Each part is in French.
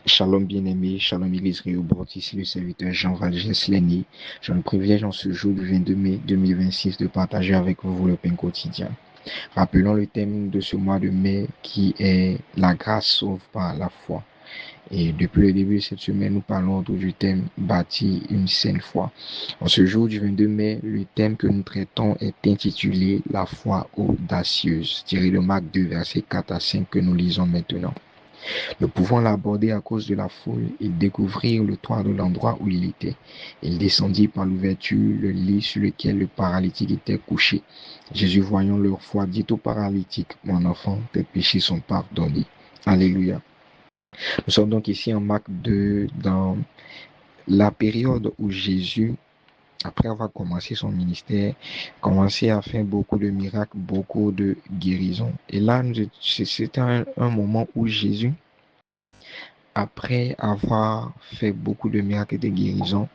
Shalom bien-aimé, shalom Église Rehoboth, ici le serviteur Jean Valgès Lenny. J'ai le privilège en ce jour du 22 mai 2026 de partager avec vous le pain quotidien. Rappelons le thème de ce mois de mai qui est la grâce sauve par la foi. Et depuis le début de cette semaine, nous parlons autour du thème bâtir une saine foi. En ce jour du 22 mai, le thème que nous traitons est intitulé la foi audacieuse, tiré de Marc 2, versets 4 à 5 que nous lisons maintenant. Nous pouvons l'aborder à cause de la foule et découvrir le toit de l'endroit où il était. Il descendit par l'ouverture le lit sur lequel le paralytique était couché. Jésus, voyant leur foi, dit au paralytique, mon enfant, tes péchés sont pardonnés. Alléluia. Nous sommes donc ici en Marc 2 dans la période où Jésus, après avoir commencé son ministère, commençait à faire beaucoup de miracles, beaucoup de guérisons. Et là, c'était un moment où Jésus, après avoir fait beaucoup de miracles et de guérisons,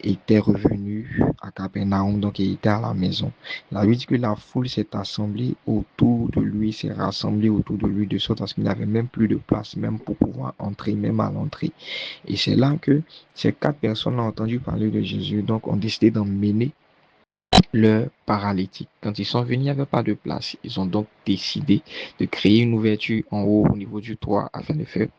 était revenu à Capernaum, donc il était à la maison. La Bible dit que la foule s'est assemblée autour de lui, s'est rassemblée autour de lui, de sorte à ce qu'il n'avait même plus de place, même pour pouvoir entrer, même à l'entrée. Et c'est là que ces 4 personnes ont entendu parler de Jésus, donc ont décidé d'emmener le paralytique. Quand ils sont venus, il n'y avait pas de place. Ils ont donc décidé de créer une ouverture en haut au niveau du toit afin de faire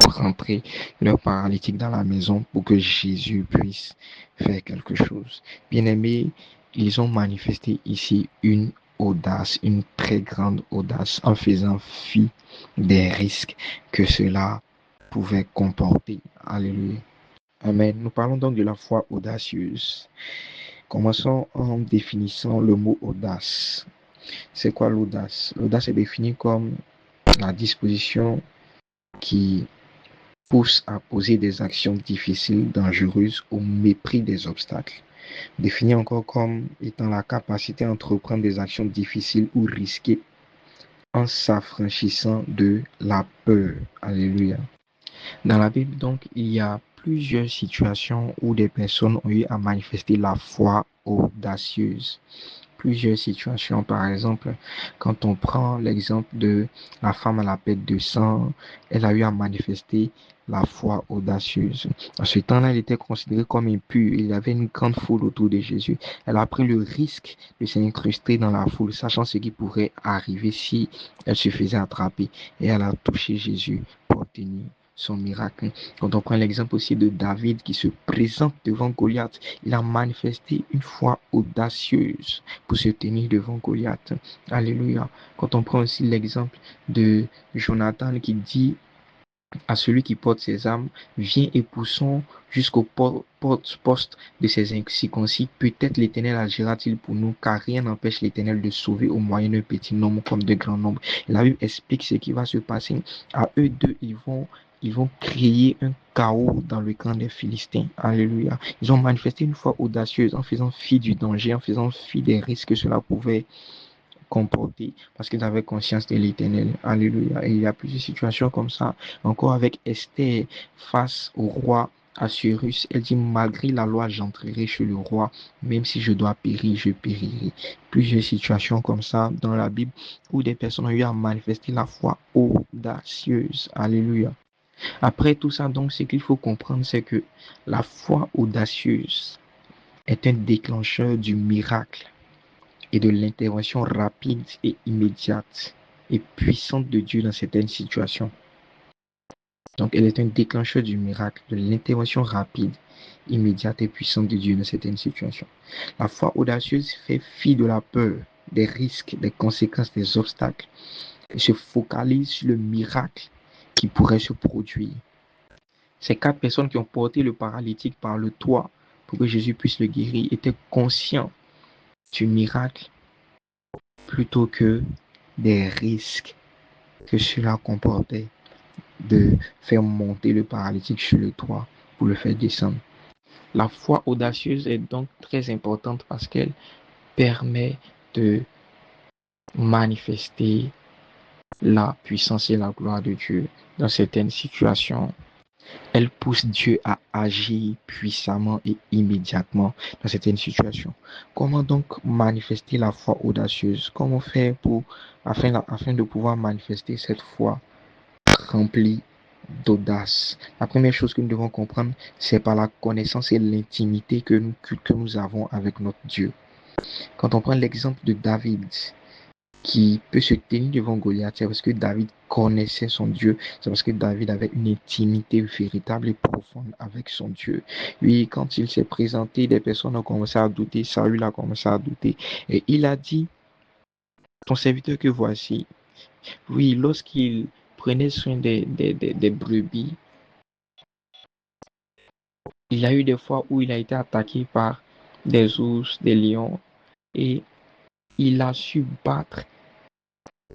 rentrer leur paralytique dans la maison pour que Jésus puisse faire quelque chose. Bien aimés, ils ont manifesté ici une audace, une très grande audace en faisant fi des risques que cela pouvait comporter. Alléluia. Amen. Nous parlons donc de la foi audacieuse. Commençons en définissant le mot audace. C'est quoi l'audace? L'audace est définie comme la disposition qui pousse à poser des actions difficiles, dangereuses au mépris des obstacles. Définie encore comme étant la capacité à entreprendre des actions difficiles ou risquées en s'affranchissant de la peur. Alléluia. Dans la Bible, donc, il y a plusieurs situations où des personnes ont eu à manifester la foi audacieuse. Plusieurs situations, par exemple, quand on prend l'exemple de la femme à la perte de sang, elle a eu à manifester la foi audacieuse. En ce temps-là, elle était considérée comme impure. Il y avait une grande foule autour de Jésus. Elle a pris le risque de s'incruster dans la foule, sachant ce qui pourrait arriver si elle se faisait attraper. Et elle a touché Jésus pour obtenir son miracle. Quand on prend l'exemple aussi de David qui se présente devant Goliath, il a manifesté une foi audacieuse pour se tenir devant Goliath. Alléluia. Quand on prend aussi l'exemple de Jonathan qui dit à celui qui porte ses armes, viens et poussons jusqu'au poste de ces incirconcis. Peut-être l'Éternel agira-t-il pour nous, car rien n'empêche l'Éternel de sauver au moyen d'un petit nombre comme de grands nombres. La Bible explique ce qui va se passer. À eux deux, ils vont créer un chaos dans le camp des Philistins. Alléluia. Ils ont manifesté une foi audacieuse en faisant fi du danger, en faisant fi des risques que cela pouvait comporter parce qu'ils avaient conscience de l'Éternel. Alléluia. Et il y a plusieurs situations comme ça. Encore avec Esther face au roi Assuérus, elle dit malgré la loi, j'entrerai chez le roi, même si je dois périr, je périrai. Plusieurs situations comme ça dans la Bible où des personnes ont eu à manifester la foi audacieuse. Alléluia. Après tout ça, donc, ce qu'il faut comprendre, c'est que la foi audacieuse est un déclencheur du miracle et de l'intervention rapide et immédiate et puissante de Dieu dans certaines situations. Donc, elle est un déclencheur du miracle, de l'intervention rapide, immédiate et puissante de Dieu dans certaines situations. La foi audacieuse fait fi de la peur, des risques, des conséquences, des obstacles et se focalise sur le miracle qui pourrait se produire. Ces 4 personnes qui ont porté le paralytique par le toit pour que Jésus puisse le guérir étaient conscients du miracle plutôt que des risques que cela comportait de faire monter le paralytique sur le toit pour le faire descendre. La foi audacieuse est donc très importante parce qu'elle permet de manifester la puissance et la gloire de Dieu dans certaines situations. Elle pousse Dieu à agir puissamment et immédiatement dans certaines situations. Comment donc manifester la foi audacieuse? Comment faire afin de pouvoir manifester cette foi remplie d'audace. La première chose que nous devons comprendre, c'est par la connaissance et l'intimité que nous avons avec notre Dieu. Quand on prend l'exemple de David, qui peut se tenir devant Goliath, c'est parce que David connaissait son Dieu, c'est parce que David avait une intimité véritable et profonde avec son Dieu. Oui, quand il s'est présenté, des personnes ont commencé à douter, Saül a commencé à douter, et il a dit, ton serviteur que voici, oui, lorsqu'il prenait soin des brebis, il a eu des fois où il a été attaqué par des ours, des lions, et il a su battre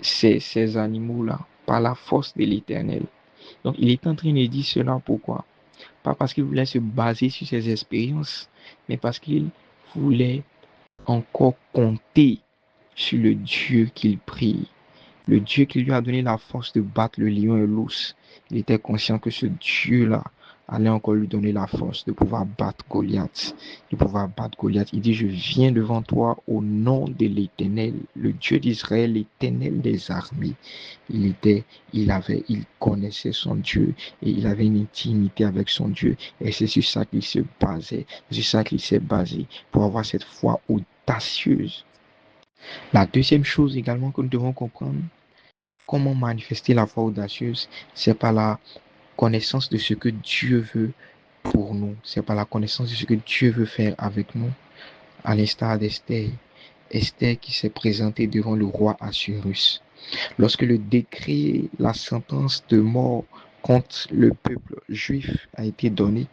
ces animaux-là par la force de l'Éternel. Donc, il est en train de dire cela pourquoi? Pas parce qu'il voulait se baser sur ses expériences, mais parce qu'il voulait encore compter sur le Dieu qu'il prie. Le Dieu qui lui a donné la force de battre le lion et l'ours. Il était conscient que ce Dieu-là allait encore lui donner la force de pouvoir battre Goliath. Il dit, je viens devant toi au nom de l'Éternel, le Dieu d'Israël, l'Éternel des armées. Il connaissait son Dieu et il avait une intimité avec son Dieu. Et c'est sur ça qu'il se basait. C'est sur ça qu'il s'est basé pour avoir cette foi audacieuse. La deuxième chose également que nous devons comprendre, comment manifester la foi audacieuse, c'est par la connaissance de ce que Dieu veut pour nous. C'est par la connaissance de ce que Dieu veut faire avec nous. À l'instar d'Esther. Esther qui s'est présentée devant le roi Assuérus. Lorsque le décret, la sentence de mort contre le peuple juif a été donné,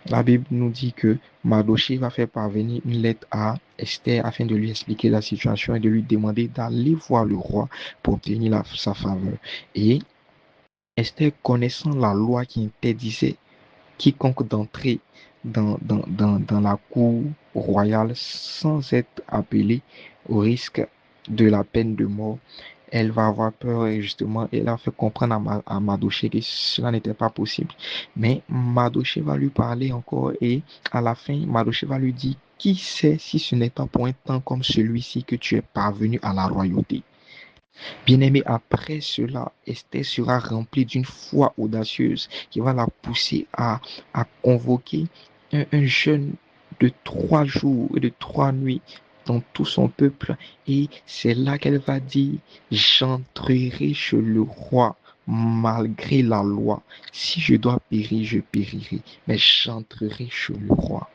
la Bible nous dit que Mardochée va faire parvenir une lettre à Esther afin de lui expliquer la situation et de lui demander d'aller voir le roi pour obtenir sa faveur. Et Esther, connaissant la loi qui interdisait quiconque d'entrer dans la cour royale sans être appelé au risque de la peine de mort, elle va avoir peur et justement, elle a fait comprendre à Mardochée que cela n'était pas possible. Mais Mardochée va lui parler encore et à la fin, Mardochée va lui dire, qui sait si ce n'est pas pour un temps comme celui-ci que tu es parvenu à la royauté. Bien-aimé, après cela, Esther sera remplie d'une foi audacieuse qui va la pousser à convoquer un jeûne de 3 jours et de 3 nuits dans tout son peuple. Et c'est là qu'elle va dire, j'entrerai chez le roi malgré la loi. Si je dois périr, je périrai, mais j'entrerai chez le roi.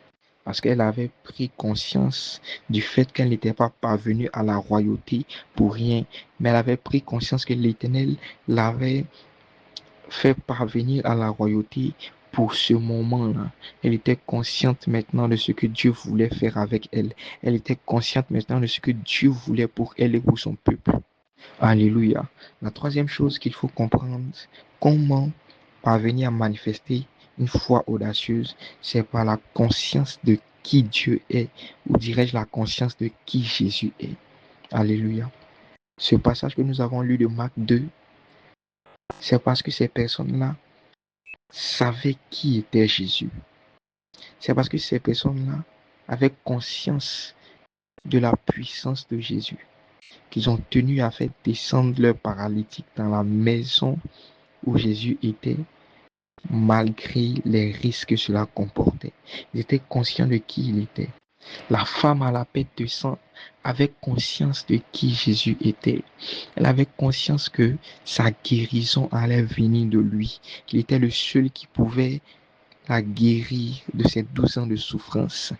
Parce qu'elle avait pris conscience du fait qu'elle n'était pas parvenue à la royauté pour rien, mais elle avait pris conscience que l'Éternel l'avait fait parvenir à la royauté pour ce moment-là. Elle était consciente maintenant de ce que Dieu voulait faire avec elle. Elle était consciente maintenant de ce que Dieu voulait pour elle et pour son peuple. Alléluia. La troisième chose qu'il faut comprendre, comment parvenir à manifester une foi audacieuse, c'est par la conscience de qui Dieu est, ou dirais-je la conscience de qui Jésus est. Alléluia. Ce passage que nous avons lu de Marc 2, c'est parce que ces personnes-là savaient qui était Jésus. C'est parce que ces personnes-là avaient conscience de la puissance de Jésus qu'ils ont tenu à faire descendre leur paralytique dans la maison où Jésus était, malgré les risques que cela comportait. Ils étaient conscients de qui il était. La femme à la perte de sang avait conscience de qui Jésus était. Elle avait conscience que sa guérison allait venir de lui, qu'il était le seul qui pouvait la guérir de ses 12 ans de souffrance.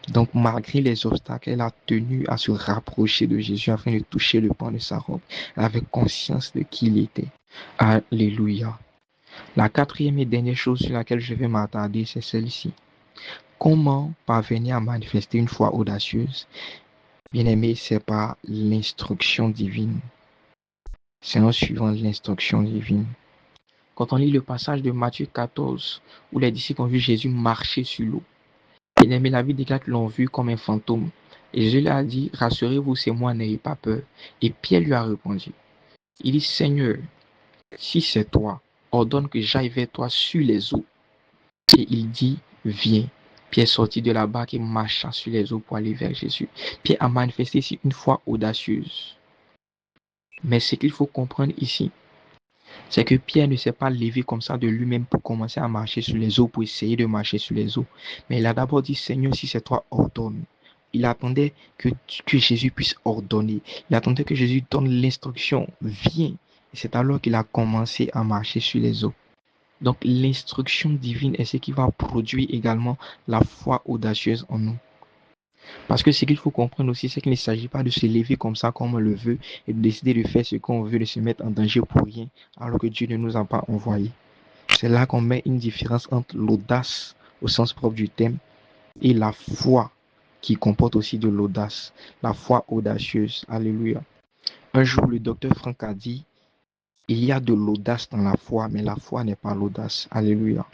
Donc, malgré les obstacles, elle a tenu à se rapprocher de Jésus afin de toucher le pan de sa robe. Elle avait conscience de qui il était. Alléluia. La quatrième et dernière chose sur laquelle je vais m'attarder, c'est celle-ci. Comment parvenir à manifester une foi audacieuse? Bien-aimé, c'est par l'instruction divine. C'est en suivant l'instruction divine. Quand on lit le passage de Matthieu 14, où les disciples ont vu Jésus marcher sur l'eau, bien-aimé, la Bible déclare qu'ils l'ont vu comme un fantôme. Et Jésus leur a dit, rassurez-vous, c'est moi, n'ayez pas peur. Et Pierre lui a répondu, il dit, Seigneur, si c'est toi, ordonne que j'aille vers toi sur les eaux. Et il dit, viens. Pierre sortit de la barque et marcha sur les eaux pour aller vers Jésus. Pierre a manifesté ici une foi audacieuse. Mais ce qu'il faut comprendre ici, C'est que Pierre ne s'est pas levé comme ça de lui-même pour commencer à marcher sur les eaux, pour essayer de marcher sur les eaux. Mais il a d'abord dit, Seigneur, si c'est toi, ordonne. Il attendait que Jésus puisse ordonner. Il attendait que Jésus donne l'instruction, viens. Et c'est alors qu'il a commencé à marcher sur les eaux. Donc l'instruction divine est ce qui va produire également la foi audacieuse en nous. Parce que ce qu'il faut comprendre aussi, c'est qu'il ne s'agit pas de se lever comme ça, comme on le veut, et de décider de faire ce qu'on veut, de se mettre en danger pour rien, alors que Dieu ne nous a pas envoyés. C'est là qu'on met une différence entre l'audace, au sens propre du terme, et la foi, qui comporte aussi de l'audace, la foi audacieuse. Alléluia. Un jour, le docteur Frank a dit, il y a de l'audace dans la foi, mais la foi n'est pas l'audace. Alléluia.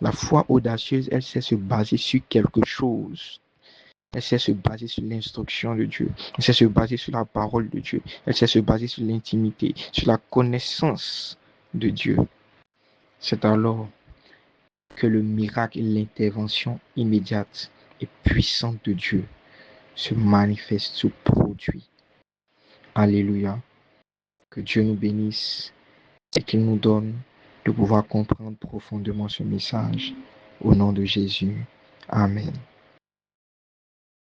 La foi audacieuse, elle sait se baser sur quelque chose. Elle sait se baser sur l'instruction de Dieu. Elle sait se baser sur la parole de Dieu. Elle sait se baser sur l'intimité, sur la connaissance de Dieu. C'est alors que le miracle et l'intervention immédiate et puissante de Dieu se manifestent, se produit. Alléluia. Que Dieu nous bénisse et qu'il nous donne de pouvoir comprendre profondément ce message. Au nom de Jésus. Amen.